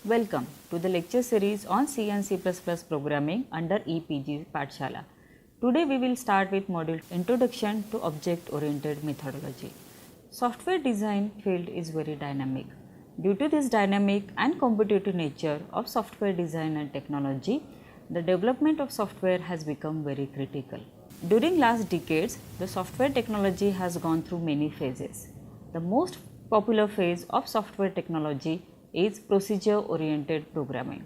Welcome to the lecture series on C and C++ programming under EPG Pathshala. Today we will start with module Introduction to Object Oriented Methodology. Software design field is very dynamic. Due to this dynamic and competitive nature of software design and technology, the development of software has become very critical. During last decades, the software technology has gone through many phases. The most popular phase of software technology is procedure oriented programming.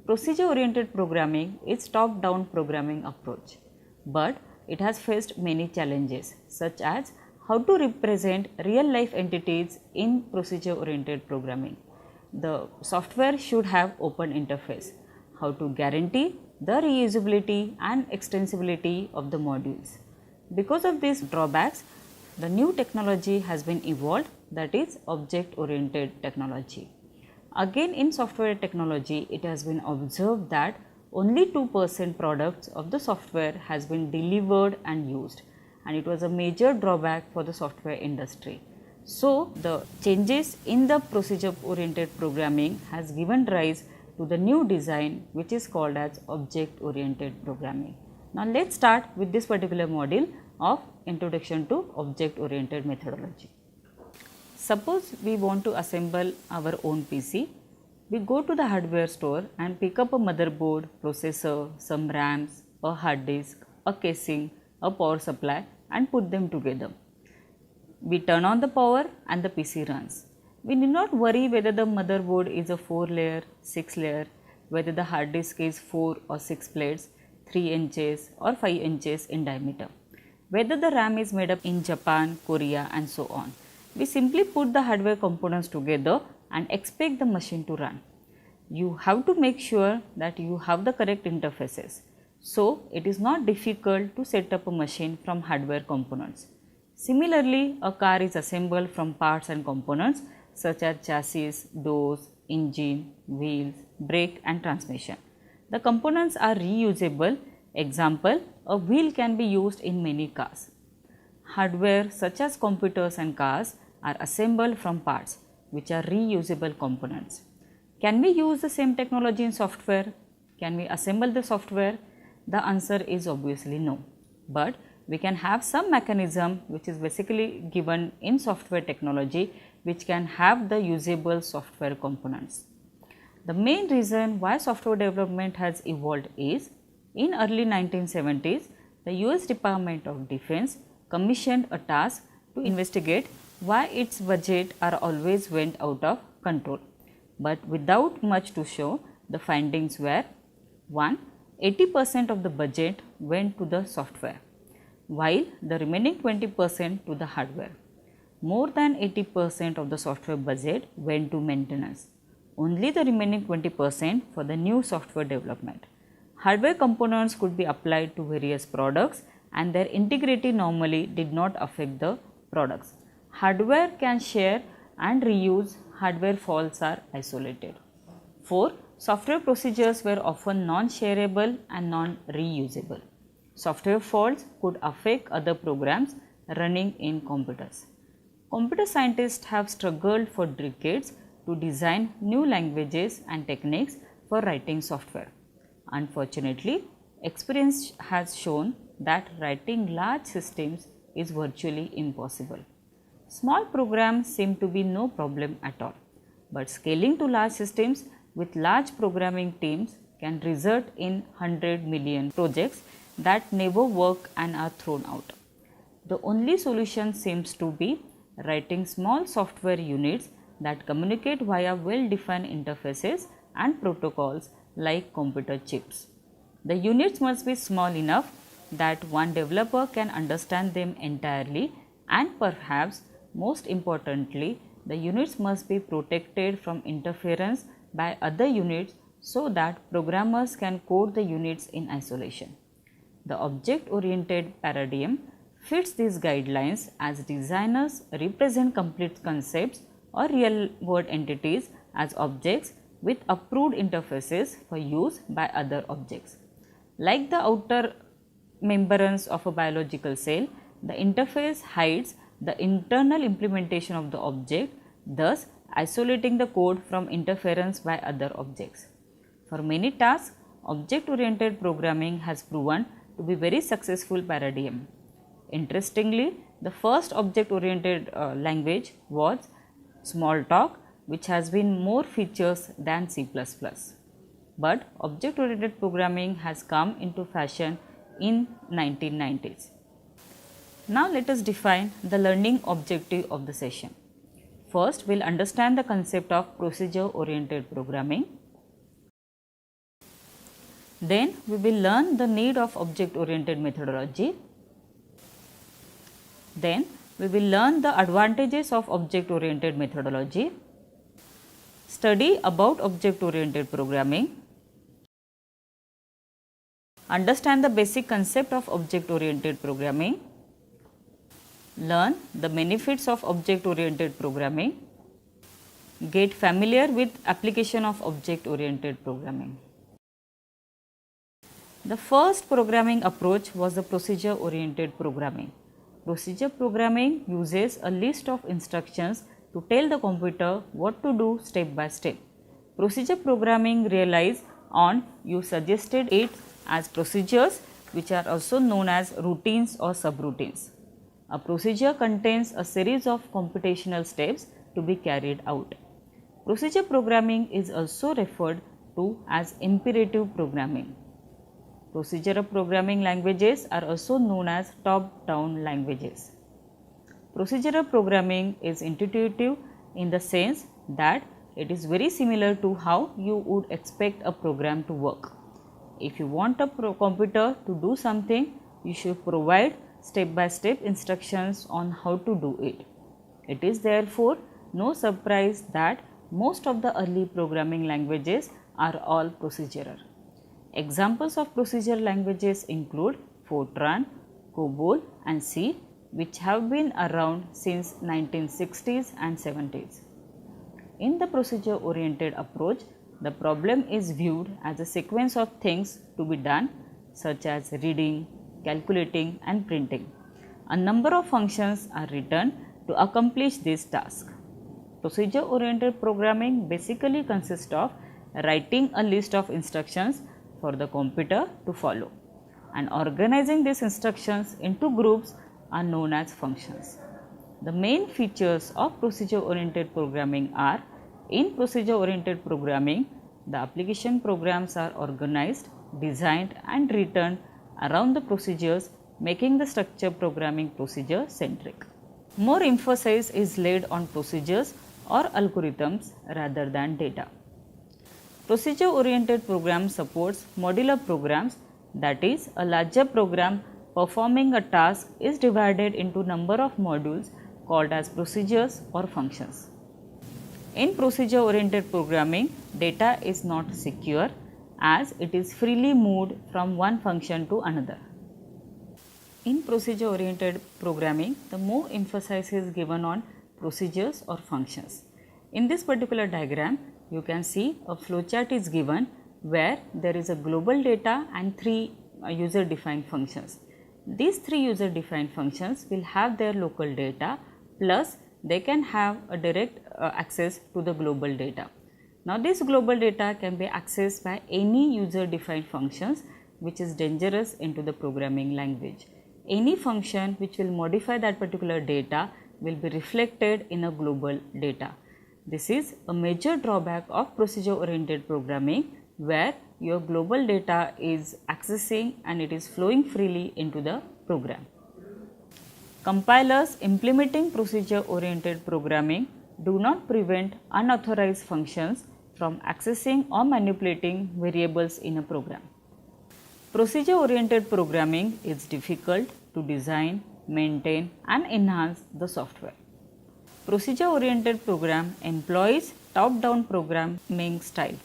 Procedure oriented programming is top down programming approach, but it has faced many challenges such as how to represent real life entities in procedure oriented programming. The software should have open interface, how to guarantee the reusability and extensibility of the modules. Because of these drawbacks, the new technology has been evolved, that is object oriented technology. Again, in software technology, it has been observed that only 2% products of the software has been delivered and used, and it was a major drawback for the software industry. So, the changes in the procedure oriented programming has given rise to the new design which is called as object oriented programming. Now, let us start with this particular module of Introduction to Object Oriented Methodology. Suppose we want to assemble our own PC. We go to the hardware store and pick up a motherboard, processor, some RAMs, a hard disk, a casing, a power supply and put them together. We turn on the power and the PC runs. We need not worry whether the motherboard is a 4 layer, 6 layer, whether the hard disk is 4 or 6 plates, 3 inches or 5 inches in diameter, whether the RAM is made up in Japan, Korea and so on. We simply put the hardware components together and expect the machine to run. You have to make sure that you have the correct interfaces. So, it is not difficult to set up a machine from hardware components. Similarly, a car is assembled from parts and components such as chassis, doors, engine, wheels, brake and transmission. The components are reusable. Example, a wheel can be used in many cars. Hardware such as computers and cars are assembled from parts which are reusable components. Can we use the same technology in software? Can we assemble the software? The answer is obviously no, but we can have some mechanism which is basically given in software technology which can have the usable software components. The main reason why software development has evolved is in early 1970s, the US Department of Defense commissioned a task to investigate why its budget are always went out of control. But without much to show, the findings were 1. 80% of the budget went to the software, while the remaining 20% to the hardware. More than 80% of the software budget went to maintenance, only the remaining 20% for the new software development. Hardware components could be applied to various products and their integrity normally did not affect the products. Hardware can share and reuse, hardware faults are isolated. 4. Software procedures were often non-shareable and non-reusable. Software faults could affect other programs running in computers. Computer scientists have struggled for decades to design new languages and techniques for writing software. Unfortunately, experience has shown that writing large systems is virtually impossible. Small programs seem to be no problem at all, but scaling to large systems with large programming teams can result in 100 million projects that never work and are thrown out. The only solution seems to be writing small software units that communicate via well-defined interfaces and protocols like computer chips. The units must be small enough that one developer can understand them entirely, and perhaps most importantly, the units must be protected from interference by other units so that programmers can code the units in isolation. The object-oriented paradigm fits these guidelines as designers represent complete concepts or real-world entities as objects with approved interfaces for use by other objects. Like the outer membranes of a biological cell, the interface hides the internal implementation of the object thus isolating the code from interference by other objects. For many tasks, object-oriented programming has proven to be very successful paradigm. Interestingly, the first object-oriented language was Smalltalk, which has been more features than C++. But object-oriented programming has come into fashion in 1990s. Now let us define the learning objective of the session. First, we will understand the concept of procedure-oriented programming. Then, we will learn the need of object-oriented methodology. Then, we will learn the advantages of object-oriented methodology, study about object-oriented programming, understand the basic concept of object-oriented programming, learn the benefits of object-oriented programming, get familiar with application of object-oriented programming. The first programming approach was the procedure-oriented programming. Procedure programming uses a list of instructions to tell the computer what to do step by step. Procedure programming relies on you suggested it as procedures, which are also known as routines or subroutines. A procedure contains a series of computational steps to be carried out. Procedure programming is also referred to as imperative programming. Procedural programming languages are also known as top-down languages. Procedural programming is intuitive in the sense that it is very similar to how you would expect a program to work. If you want a computer to do something, you should provide step-by-step instructions on how to do it. It is therefore no surprise that most of the early programming languages are all procedural. Examples of procedural languages include Fortran, COBOL and C, which have been around since 1960s and 70s. In the procedure-oriented approach, the problem is viewed as a sequence of things to be done, such as reading, calculating and printing. A number of functions are written to accomplish this task. Procedure-oriented programming basically consists of writing a list of instructions for the computer to follow, and organizing these instructions into groups are known as functions. The main features of procedure-oriented programming are: in procedure-oriented programming, the application programs are organized, designed and written around the procedures, making the structure programming procedure centric. More emphasis is laid on procedures or algorithms rather than data. Procedure-oriented program supports modular programs, that is, a larger program performing a task is divided into number of modules called as procedures or functions. In procedure-oriented programming, data is not secure as it is freely moved from one function to another. In procedure-oriented programming, the more emphasis is given on procedures or functions. In this particular diagram, you can see a flowchart is given where there is a global data and three user defined functions. These three user defined functions will have their local data, plus they can have a direct access to the global data. Now, this global data can be accessed by any user defined functions, which is dangerous into the programming language. Any function which will modify that particular data will be reflected in a global data. This is a major drawback of procedure oriented programming, where your global data is accessing and it is flowing freely into the program. Compilers implementing procedure oriented programming do not prevent unauthorized functions from accessing or manipulating variables in a program. Procedure oriented programming is difficult to design, maintain and enhance the software. Procedure oriented program employs top-down programming style.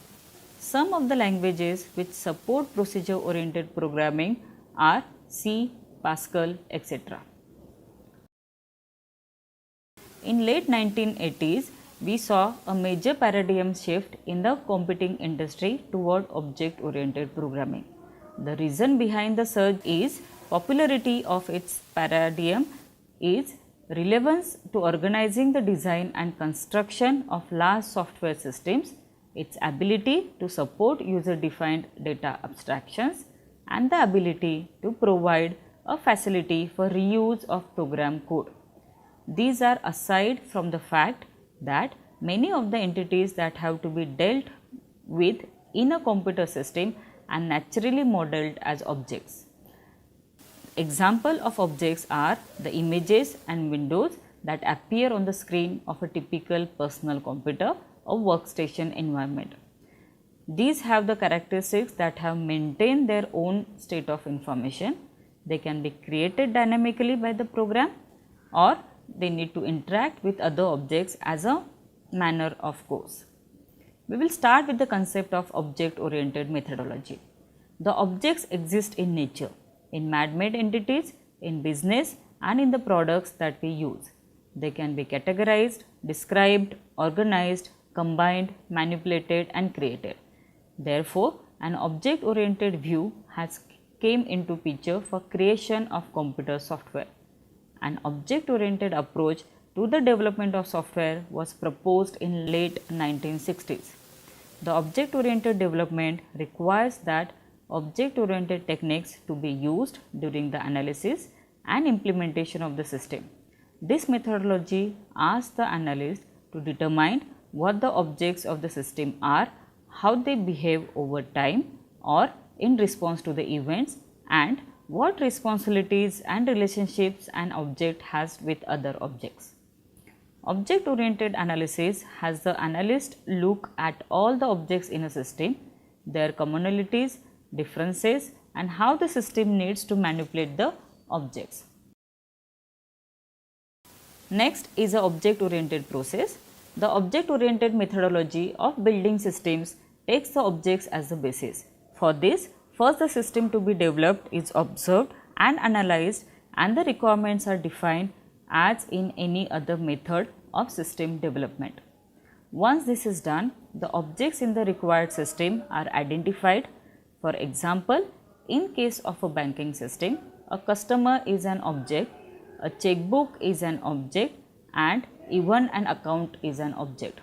Some of the languages which support procedure oriented programming are C, Pascal, etc. In late 1980s, we saw a major paradigm shift in the computing industry toward object oriented programming. The reason behind the surge is popularity of its paradigm is Relevance to organizing the design and construction of large software systems, its ability to support user defined data abstractions, and the ability to provide a facility for reuse of program code. These are aside from the fact that many of the entities that have to be dealt with in a computer system are naturally modeled as objects. Example of objects are the images and windows that appear on the screen of a typical personal computer or workstation environment. These have the characteristics that have maintained their own state of information. They can be created dynamically by the program, or they need to interact with other objects as a manner of course. We will start with the concept of object oriented methodology. The objects exist in nature, in man-made entities, in business, and in the products that we use. They can be categorized, described, organized, combined, manipulated, and created. Therefore, an object oriented view has came into picture for creation of computer software. An object oriented approach to the development of software was proposed in late 1960s. The object oriented development requires that object oriented techniques to be used during the analysis and implementation of the system. This methodology asks the analyst to determine what the objects of the system are, how they behave over time or in response to the events, and what responsibilities and relationships an object has with other objects. Object oriented analysis has the analyst look at all the objects in a system, their commonalities, differences, and how the system needs to manipulate the objects. Next is the object oriented process. The object oriented methodology of building systems takes the objects as the basis. For this, first the system to be developed is observed and analyzed, and the requirements are defined as in any other method of system development. Once this is done, the objects in the required system are identified. For example, in case of a banking system, a customer is an object, a checkbook is an object, and even an account is an object.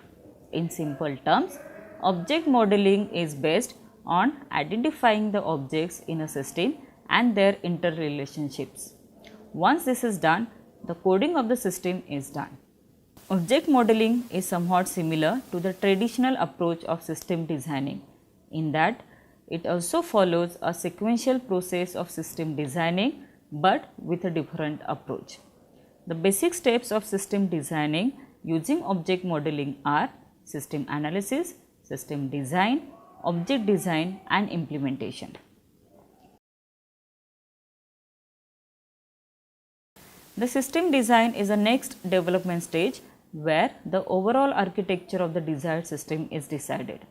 In simple terms, object modeling is based on identifying the objects in a system and their interrelationships. Once this is done, the coding of the system is done. Object modeling is somewhat similar to the traditional approach of system designing, in that it also follows a sequential process of system designing, but with a different approach. The basic steps of system designing using object modeling are system analysis, system design, object design, and implementation. The system design is the next development stage where the overall architecture of the desired system is decided.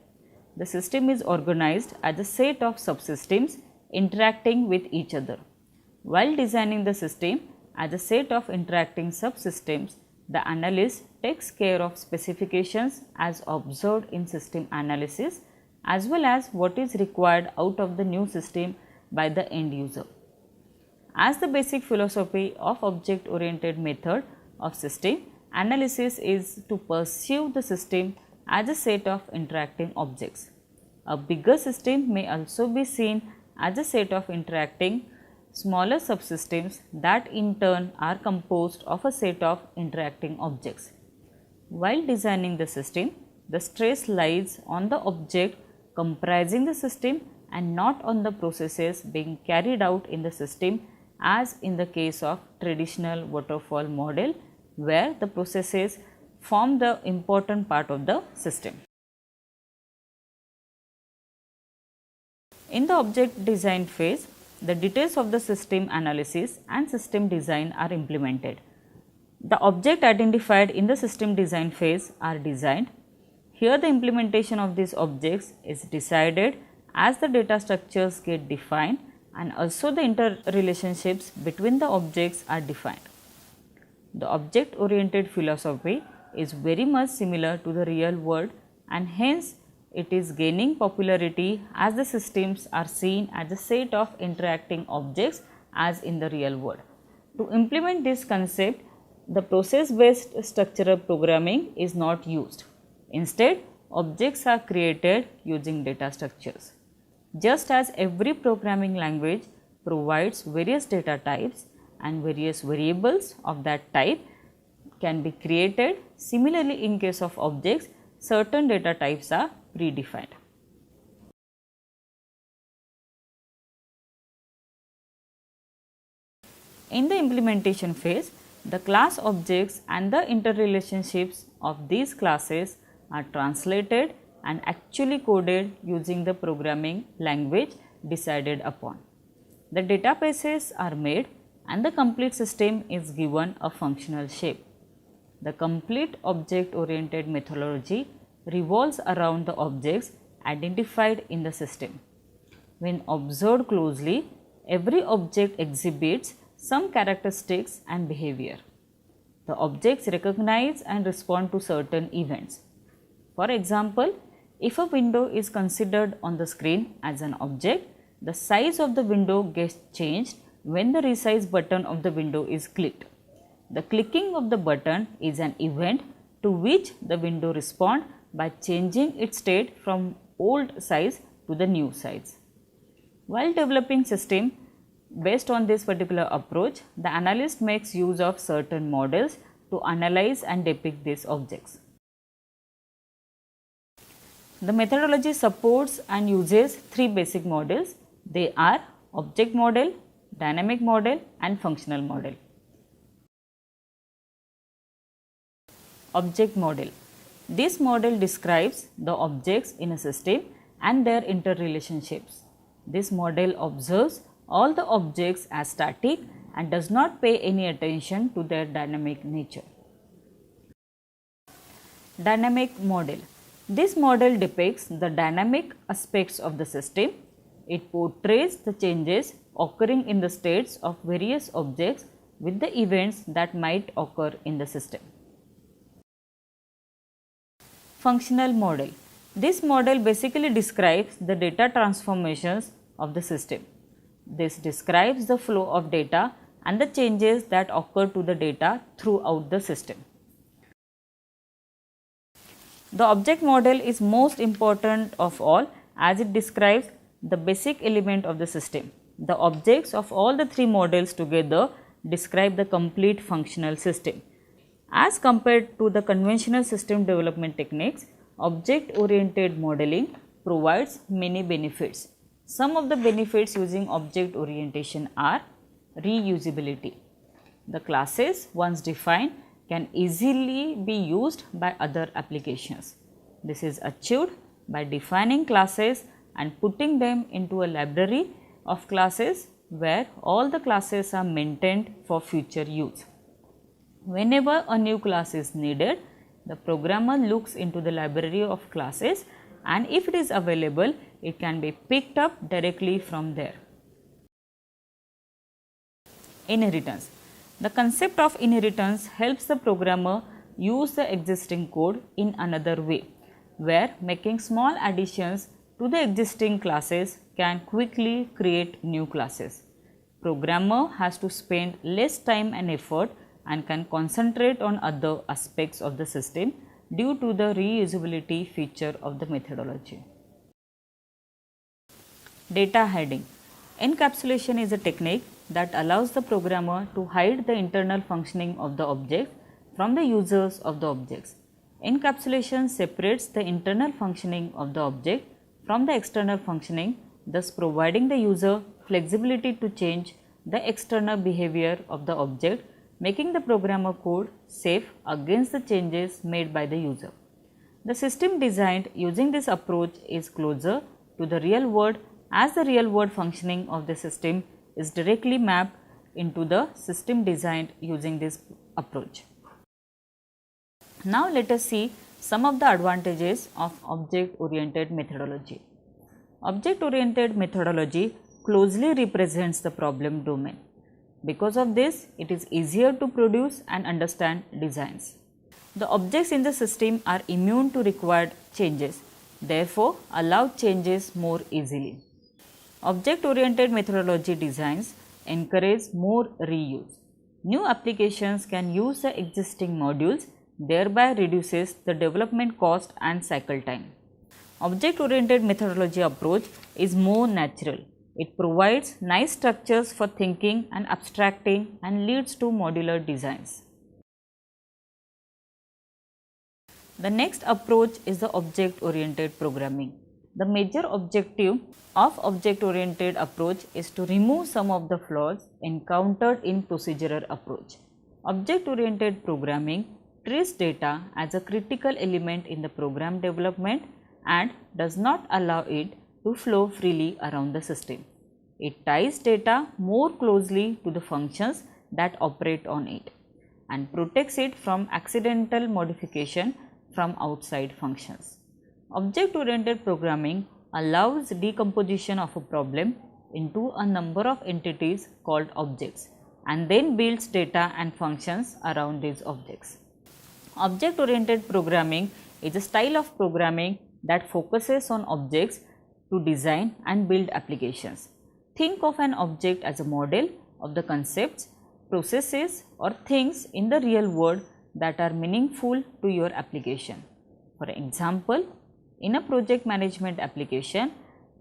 The system is organized as a set of subsystems interacting with each other. While designing the system as a set of interacting subsystems, the analyst takes care of specifications as observed in system analysis, as well as what is required out of the new system by the end user. As the basic philosophy of object oriented method of system analysis is to perceive the system as a set of interacting objects. A bigger system may also be seen as a set of interacting smaller subsystems that in turn are composed of a set of interacting objects. While designing the system, the stress lies on the object comprising the system and not on the processes being carried out in the system, as in the case of traditional waterfall model, where the processes form the important part of the system. In the object design phase, the details of the system analysis and system design are implemented. The object identified in the system design phase are designed. Here the implementation of these objects is decided as the data structures get defined and also the interrelationships between the objects are defined. The object oriented philosophy is very much similar to the real world, and hence it is gaining popularity as the systems are seen as a set of interacting objects as in the real world. To implement this concept, the process-based structural programming is not used. Instead, objects are created using data structures. Just as every programming language provides various data types and various variables of that type can be created, similarly in case of objects, certain data types are predefined. In the implementation phase, the class objects and the interrelationships of these classes are translated and actually coded using the programming language decided upon. The databases are made and the complete system is given a functional shape. The complete object-oriented methodology revolves around the objects identified in the system. When observed closely, every object exhibits some characteristics and behavior. The objects recognize and respond to certain events. For example, if a window is considered on the screen as an object, the size of the window gets changed when the resize button of the window is clicked. The clicking of the button is an event to which the window responds by changing its state from old size to the new size. While developing system based on this particular approach, the analyst makes use of certain models to analyze and depict these objects. The methodology supports and uses three basic models. They are object model, dynamic model and functional model. Object model. This model describes the objects in a system and their interrelationships. This model observes all the objects as static and does not pay any attention to their dynamic nature. Dynamic model. This model depicts the dynamic aspects of the system. It portrays the changes occurring in the states of various objects with the events that might occur in the system. Functional model. This model basically describes the data transformations of the system. This describes the flow of data and the changes that occur to the data throughout the system. The object model is most important of all as it describes the basic element of the system. The objects of all the three models together describe the complete functional system. As compared to the conventional system development techniques, object-oriented modeling provides many benefits. Some of the benefits using object orientation are reusability. The classes once defined can easily be used by other applications. This is achieved by defining classes and putting them into a library of classes where all the classes are maintained for future use. Whenever a new class is needed, the programmer looks into the library of classes and if it is available, it can be picked up directly from there. Inheritance. The concept of inheritance helps the programmer use the existing code in another way, where making small additions to the existing classes can quickly create new classes. Programmer has to spend less time and effort and can concentrate on other aspects of the system due to the reusability feature of the methodology. Data hiding. Encapsulation is a technique that allows the programmer to hide the internal functioning of the object from the users of the objects. Encapsulation separates the internal functioning of the object from the external functioning, thus providing the user flexibility to change the external behavior of the object, making the programmer code safe against the changes made by the user. The system designed using this approach is closer to the real world as the real world functioning of the system is directly mapped into the system designed using this approach. Now let us see some of the advantages of object-oriented methodology. Object-oriented methodology closely represents the problem domain. Because of this, it is easier to produce and understand designs. The objects in the system are immune to required changes, therefore allow changes more easily. Object-oriented methodology designs encourage more reuse. New applications can use the existing modules, thereby reduces the development cost and cycle time. Object-oriented methodology approach is more natural. It provides nice structures for thinking and abstracting and leads to modular designs. The next approach is the object-oriented programming. The major objective of object-oriented approach is to remove some of the flaws encountered in procedural approach. Object-oriented programming treats data as a critical element in the program development and does not allow it to flow freely around the system. It ties data more closely to the functions that operate on it and protects it from accidental modification from outside functions. Object-oriented programming allows decomposition of a problem into a number of entities called objects and then builds data and functions around these objects. Object-oriented programming is a style of programming that focuses on objects to design and build applications. Think of an object as a model of the concepts, processes or things in the real world that are meaningful to your application. For example, in a project management application,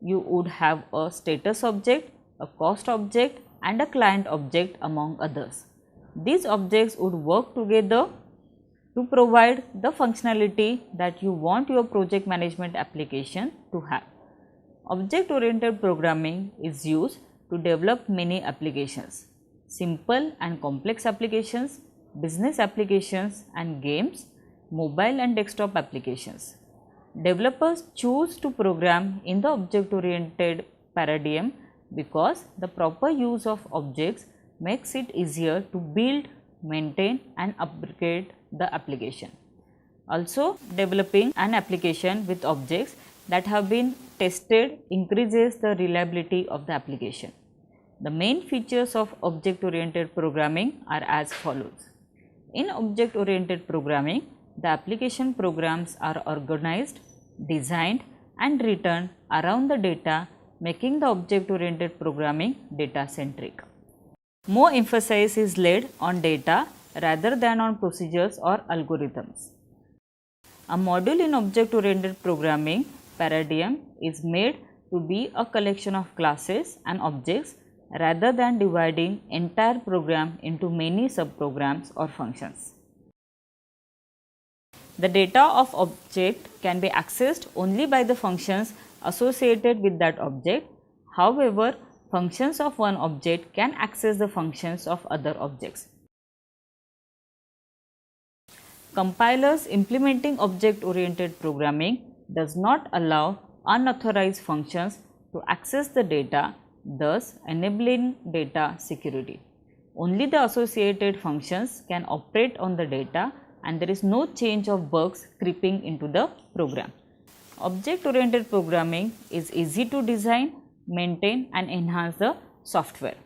you would have a status object, a cost object and a client object among others. These objects would work together to provide the functionality that you want your project management application to have. Object-oriented programming is used to develop many applications, simple and complex applications, business applications and games, mobile and desktop applications. Developers choose to program in the object-oriented paradigm because the proper use of objects makes it easier to build, maintain and upgrade the application. Also, developing an application with objects that have been tested increases the reliability of the application. The main features of object-oriented programming are as follows. In object-oriented programming, the application programs are organized, designed and written around the data, making the object-oriented programming data-centric. More emphasis is laid on data rather than on procedures or algorithms. A module in object-oriented programming paradigm is made to be a collection of classes and objects rather than dividing entire program into many subprograms or functions. The data of object can be accessed only by the functions associated with that object. However, functions of one object can access the functions of other objects. Compilers implementing object-oriented programming does not allow unauthorized functions to access the data, thus enabling data security. Only the associated functions can operate on the data and there is no change of bugs creeping into the program. Object-oriented programming is easy to design, maintain and enhance the software.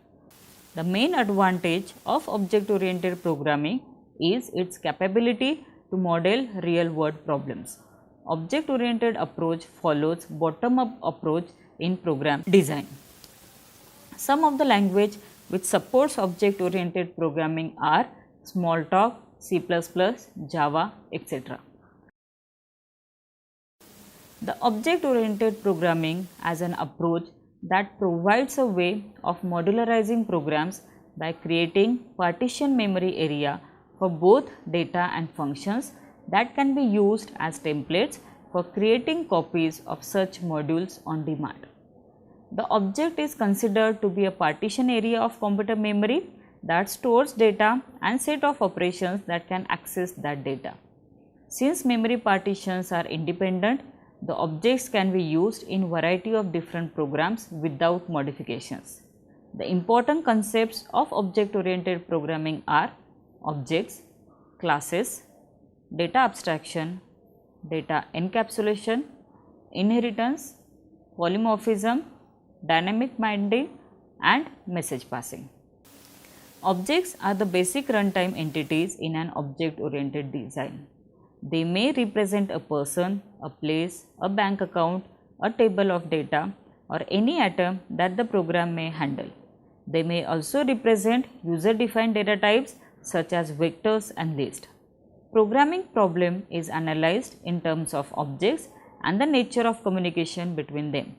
The main advantage of object-oriented programming is its capability to model real-world problems. Object-oriented approach follows bottom-up approach in program design. Some of the language which supports object-oriented programming are Smalltalk, C++, Java, etc. The object-oriented programming as an approach that provides a way of modularizing programs by creating partition memory area for both data and functions that can be used as templates for creating copies of such modules on demand. The object is considered to be a partition area of computer memory that stores data and set of operations that can access that data. Since memory partitions are independent, the objects can be used in variety of different programs without modifications. The important concepts of object-oriented programming are objects, classes, data abstraction, data encapsulation, inheritance, polymorphism, dynamic binding and message passing. Objects are the basic runtime entities in an object-oriented design. They may represent a person, a place, a bank account, a table of data or any atom that the program may handle. They may also represent user-defined data types such as vectors and lists. Programming problem is analyzed in terms of objects and the nature of communication between them.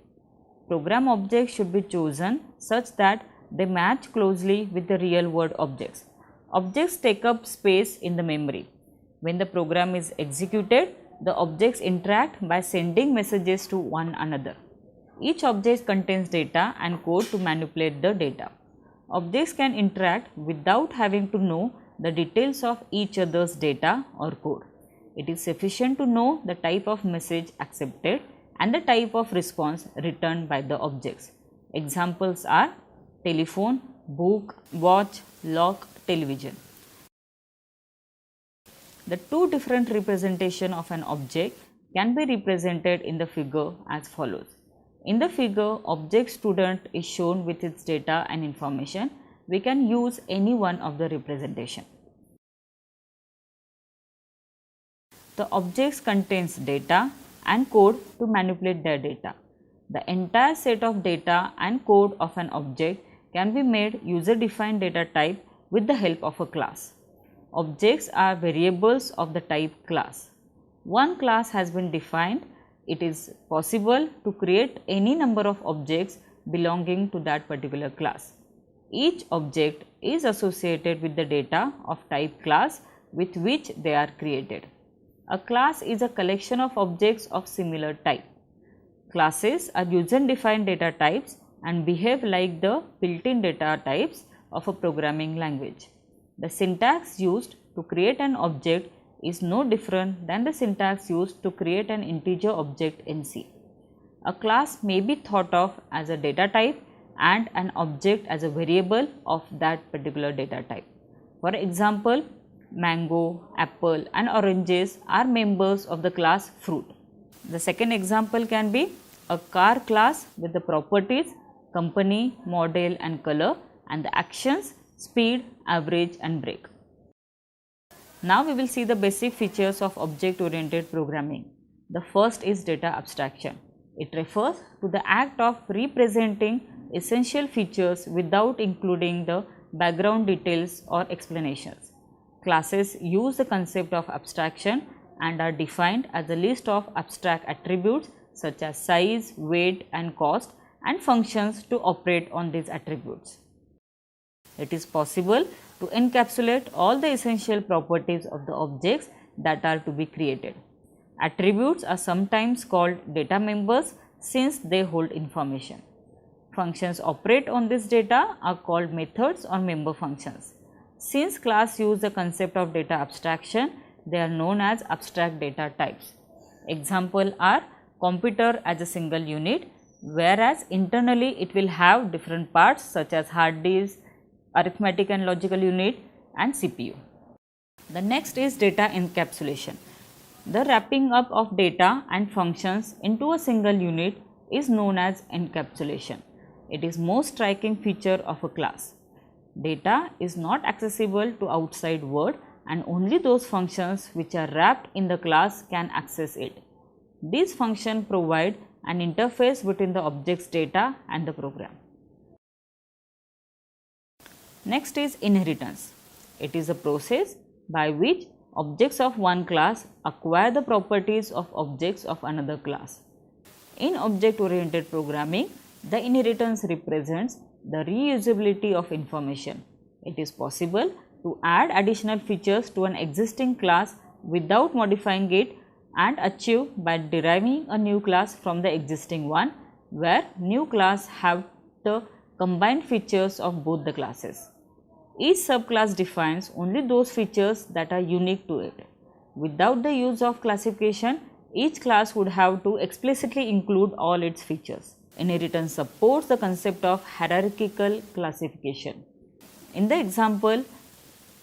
Program objects should be chosen such that they match closely with the real world objects. Objects take up space in the memory. When the program is executed, the objects interact by sending messages to one another. Each object contains data and code to manipulate the data. Objects can interact without having to know the details of each other's data or code. It is sufficient to know the type of message accepted and the type of response returned by the objects. Examples are telephone, book, watch, lock, television. The two different representations of an object can be represented in the figure as follows. In the figure, object student is shown with its data and information. We can use any one of the representation. The objects contains data and code to manipulate their data. The entire set of data and code of an object can be made user-defined data type with the help of a class. Objects are variables of the type class. One class has been defined. It is possible to create any number of objects belonging to that particular class. Each object is associated with the data of type class with which they are created. A class is a collection of objects of similar type. Classes are user-defined data types and behave like the built-in data types of a programming language. The syntax used to create an object is no different than the syntax used to create an integer object in C. A class may be thought of as a data type and an object as a variable of that particular data type. For example, mango, apple and oranges are members of the class fruit. The second example can be a car class with the properties company, model and color and the actions speed, average and brake. Now we will see the basic features of object-oriented programming. The first is data abstraction. It refers to the act of representing essential features without including the background details or explanations. Classes use the concept of abstraction and are defined as a list of abstract attributes such as size, weight and cost and functions to operate on these attributes. It is possible to encapsulate all the essential properties of the objects that are to be created. Attributes are sometimes called data members since they hold information. Functions operate on this data are called methods or member functions. Since class use the concept of data abstraction, they are known as abstract data types. Example are computer as a single unit, whereas internally it will have different parts such as hard disk, arithmetic and logical unit and CPU. The next is data encapsulation. The wrapping up of data and functions into a single unit is known as encapsulation. It is most striking feature of a class. Data is not accessible to outside world and only those functions which are wrapped in the class can access it. These functions provide an interface between the object's data and the program. Next is inheritance. It is a process by which objects of one class acquire the properties of objects of another class. In object-oriented programming, the inheritance represents the reusability of information. It is possible to add additional features to an existing class without modifying it and achieve by deriving a new class from the existing one, where new class have the combined features of both the classes. Each subclass defines only those features that are unique to it. Without the use of classification, each class would have to explicitly include all its features. Inheritance supports the concept of hierarchical classification. In the example,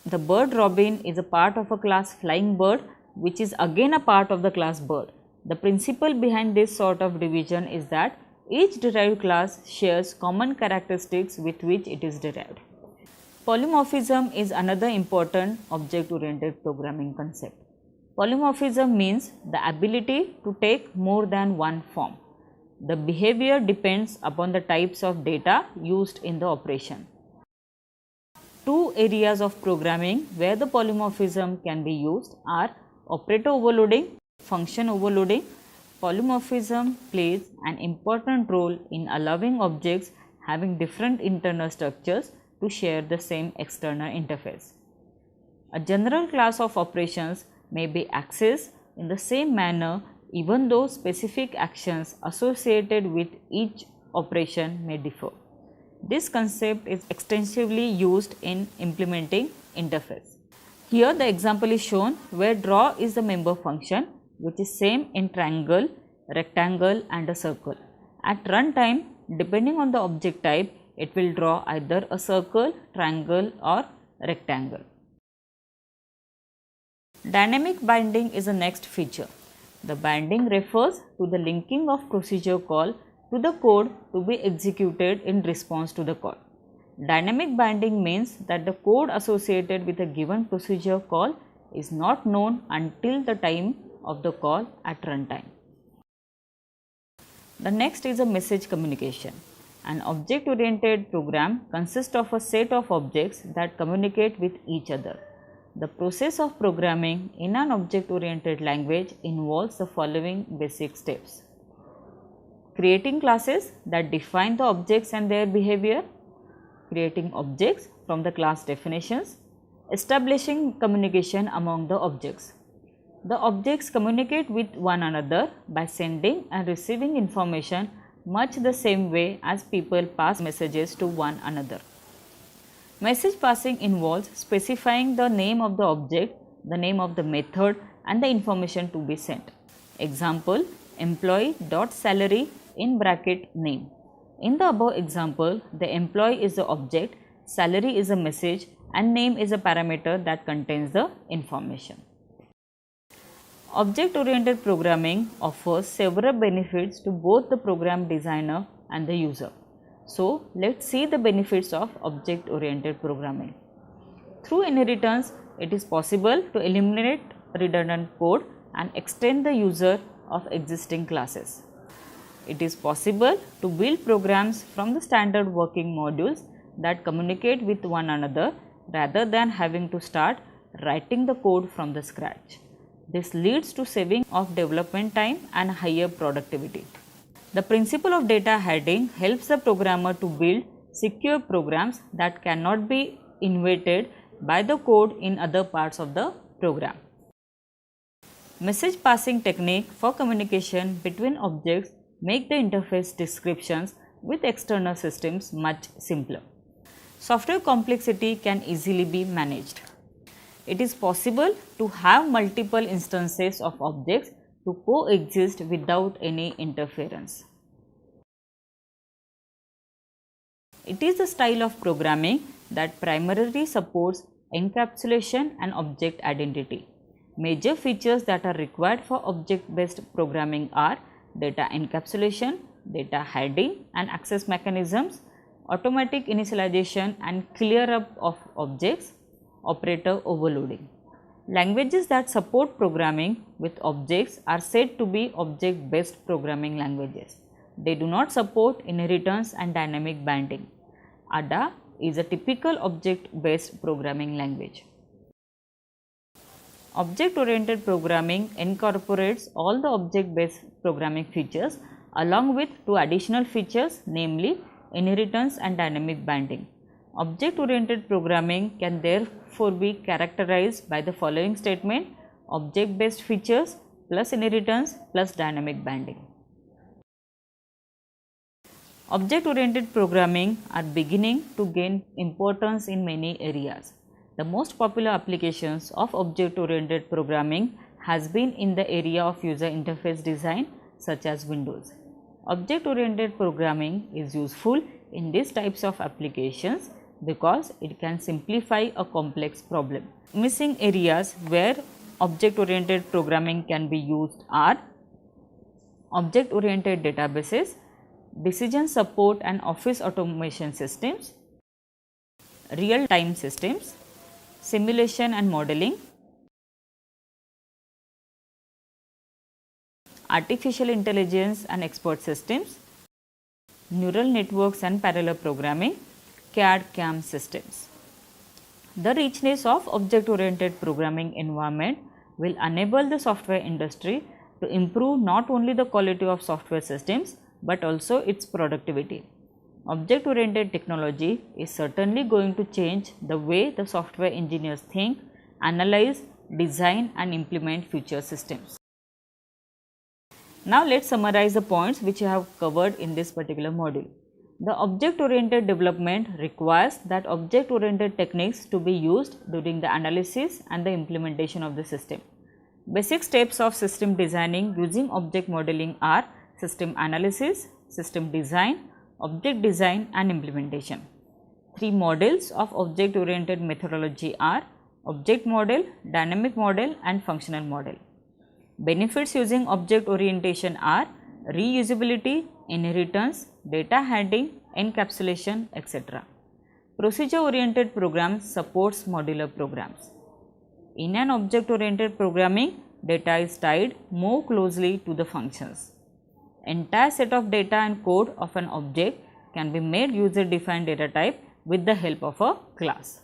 the bird robin is a part of a class flying bird, which is again a part of the class bird. The principle behind this sort of division is that each derived class shares common characteristics with which it is derived. Polymorphism is another important object-oriented programming concept. Polymorphism means the ability to take more than one form. The behavior depends upon the types of data used in the operation. two areas of programming where the polymorphism can be used are operator overloading, function overloading. Polymorphism plays an important role in allowing objects having different internal structures to share the same external interface. A general class of operations may be accessed in the same manner even though specific actions associated with each operation may differ. This concept is extensively used in implementing interface. Here the example is shown where draw is the member function which is same in triangle, rectangle and a circle. At runtime, depending on the object type, it will draw either a circle, triangle or rectangle. Dynamic binding is the next feature. The binding refers to the linking of procedure call to the code to be executed in response to the call. Dynamic binding means that the code associated with a given procedure call is not known until the time of the call at runtime. The next is a message communication. An object-oriented program consists of a set of objects that communicate with each other. The process of programming in an object-oriented language involves the following basic steps: creating classes that define the objects and their behavior, creating objects from the class definitions, establishing communication among the objects. The objects communicate with one another by sending and receiving information much the same way as people pass messages to one another. Message passing involves specifying the name of the object, the name of the method and the information to be sent. Example: employee.salary in bracket name. In the above example, the employee is the object, salary is a message and name is a parameter that contains the information. Object-oriented programming offers several benefits to both the program designer and the user. So, let us see the benefits of object-oriented programming. Through inheritance, it is possible to eliminate redundant code and extend the user of existing classes. It is possible to build programs from the standard working modules that communicate with one another rather than having to start writing the code from the scratch. This leads to saving of development time and higher productivity. The principle of data hiding helps the programmer to build secure programs that cannot be invaded by the code in other parts of the program. Message passing technique for communication between objects make the interface descriptions with external systems much simpler. Software complexity can easily be managed. It is possible to have multiple instances of objects to coexist without any interference. It is a style of programming that primarily supports encapsulation and object identity. Major features that are required for object-based programming are data encapsulation, data hiding and access mechanisms, automatic initialization and clear up of objects, operator overloading. Languages that support programming with objects are said to be object-based programming languages. They do not support inheritance and dynamic binding. Ada is a typical object-based programming language. Object-oriented programming incorporates all the object-based programming features along with two additional features, namely inheritance and dynamic binding. Object-oriented programming can therefore be characterized by the following statement: object-based features plus inheritance plus dynamic binding. Object-oriented programming are beginning to gain importance in many areas. The most popular applications of object-oriented programming has been in the area of user interface design such as Windows. Object-oriented programming is useful in these types of applications because it can simplify a complex problem. Missing areas where object-oriented programming can be used are object-oriented databases, decision support and office automation systems, real-time systems, simulation and modeling, artificial intelligence and expert systems, neural networks and parallel programming, CAD/CAM systems. The richness of object-oriented programming environment will enable the software industry to improve not only the quality of software systems but also its productivity. Object-oriented technology is certainly going to change the way the software engineers think, analyze, design and implement future systems. Now, let us summarize the points which I have covered in this particular module. The object-oriented development requires that object-oriented techniques to be used during the analysis and the implementation of the system. Basic steps of system designing using object modeling are system analysis, system design, object design and implementation. Three models of object-oriented methodology are object model, dynamic model and functional model. Benefits using object orientation are reusability, inheritance, data handling, encapsulation, etc. Procedure-oriented programs supports modular programs. In an object-oriented programming, data is tied more closely to the functions. Entire set of data and code of an object can be made user-defined data type with the help of a class.